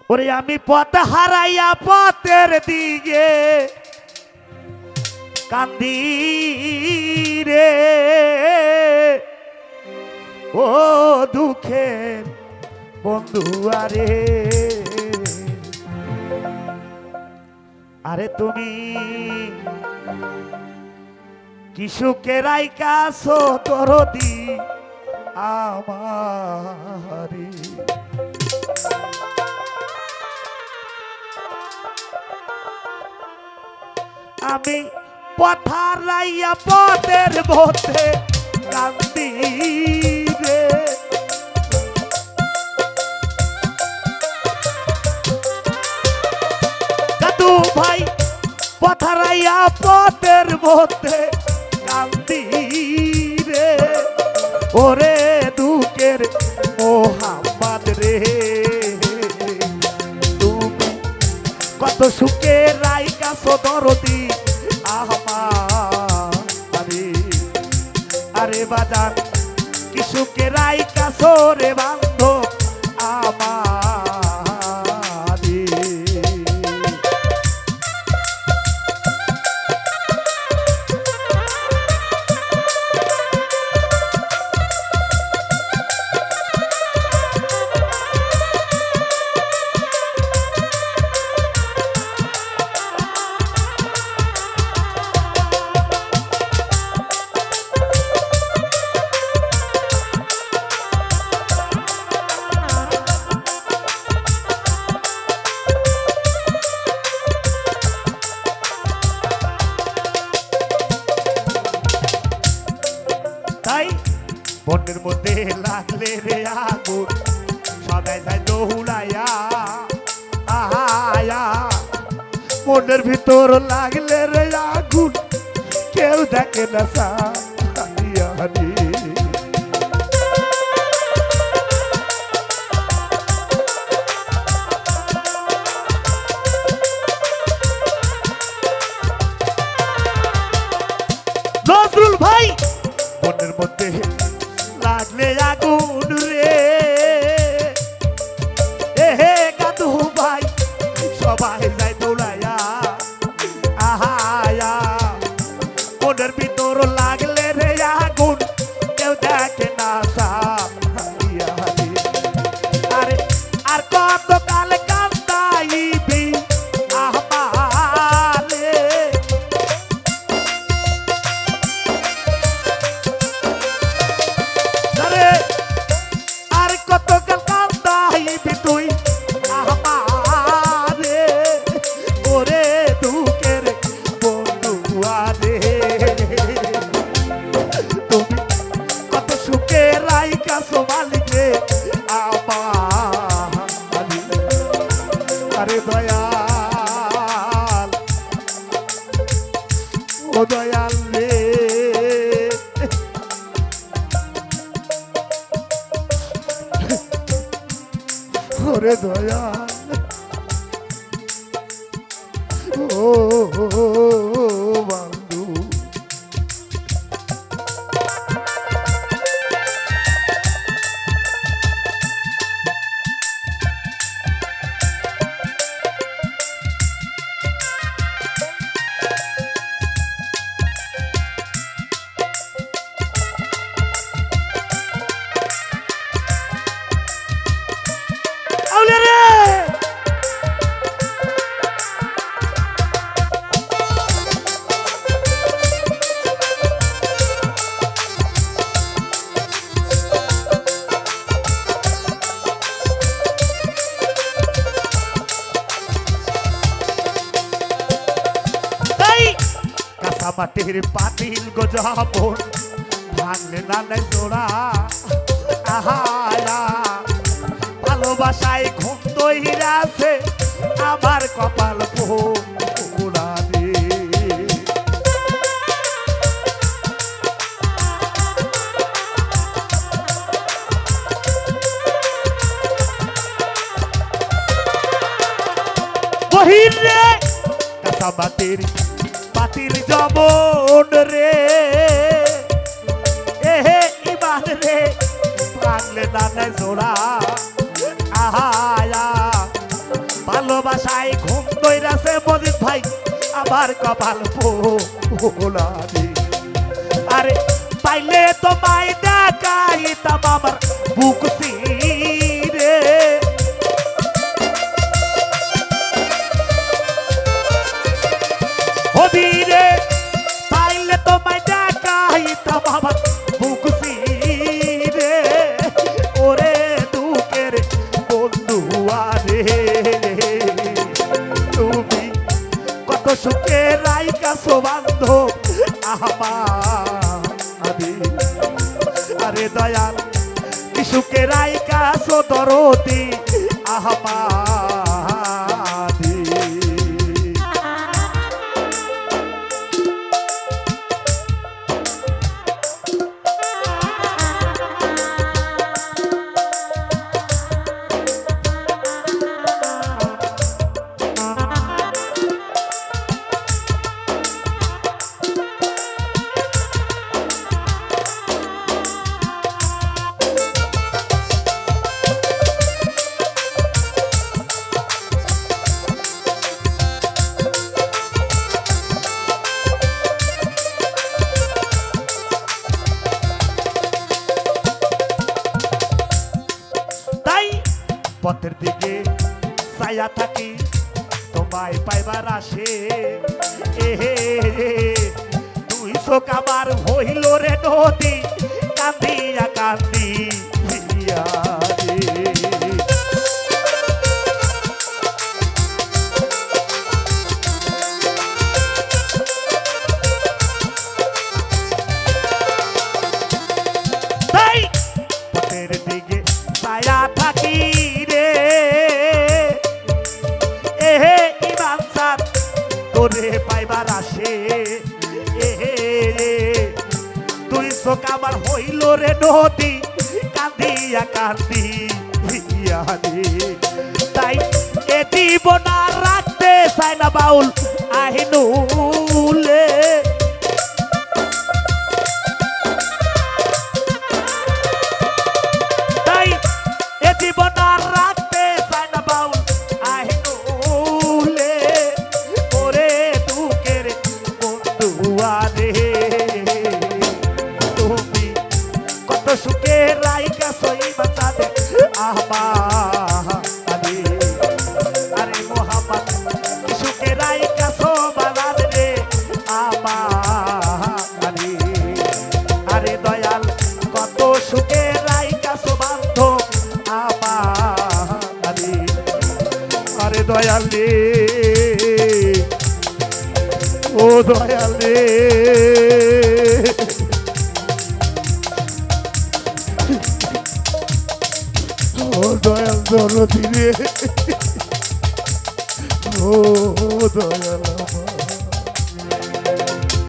ওরে আমি পথ হারাইয়া পথের দিকে কান্দি রে, ও দুঃখের বন্ধু আরে, আরে তুমি কি সুখে রাইকাছো দরদি আমারে। আমি পথার রাইয়া পথের মধ্যে কান্দি রে, দাদু ভাই পথার রাইয়া পথের মধ্যে কান্দি রে, ওরে দুঃখের মোহাম্মদ রে, তুমি কত সুখে রাইকাছো দরদি আমারে, আরে বাজান কি সুখে রাইকাছো রে বান্ধব আমারে। তাই বনের মধ্যে লাগলে রে আগুন সদাই যায় দৌড়াইয়া আয়া, মনের ভিতর লাগলে রে আগুন কেউ দেখে না সারিয়া রে, নজরুল ভাই মনের মধ্যে লাগলে আগুন রে, এহে গাদু ভাই সবাই যায় দৌড়াইয়া আহায়া, মনের ভিতর লাগলে রে আগুন কেউ দেখে না সারিয়া রে, আরে আর কত কাল কান্দাইবি আমারে, আর কত কাল কান্দাইবি তুই আমারে, ওরে দুঃখের বন্ধু আরে, তুমি কত সুখে রাইকাছো মালিক রে আমারে, আরে দয়াল ও দয়াল রে, ওরে দয়াল ও বন্ধু। আউলে রে মাটির পাতিল গজাবন ভাঙলে না নাই জোড়া আহায়া, ভালোবাসায় ঘুম তৈরা আছে আমার কপাল পোড়া রে, বহির রে কাঁচা মাটির পাতিল জবন রে, এহে ইমান রে ভাঙলে না নাই জোড়া আহায়া, ভালোবাসায় ঘুম দইরাছে মজিদ ভাই আমার কপাল পোলারে আরে পাইলে তোমায় দেখাইতাম আমার বুক রে হবিরে পাইলে তোমায় দেখাইতাম আমার বুক রে ওরে দুঃখের বন্ধু আরে তুমি কত সুখে রাইকাছো বান্ধব আমারে আরে দয়াল কি সুখে রাইকাছো দরদি আমারে পথের দিকে ছায়া থাকি তোমায় পাইবার আসে এহে তুই চোখ আমার হইল রে নদী কান্দিয়া কান্দি তাই পথের দিকে ছায়া থাকি তোরে পাইবার আসে এহে তুই চোখ আমার হইল রে নদী কান্দিয়া কান্দি তাই এ জীবন আর রাখতে চাই না বাউল আহিনুলে তাই এ জীবন আর রাখতে চাই না বাউল আহিনুলে তুমি কত সুখে রাইকা সই বাঁচাবে আমারে আরে মোহাম্মদ সুখে রাইকা সো বানাবে রে আমারে আরে দয়াল কত সুখে রাইকা সো বান্ধ আমারে আরে দয়াল রে ও দয়াল রে ও দয়াল দরদি রে ও দয়াল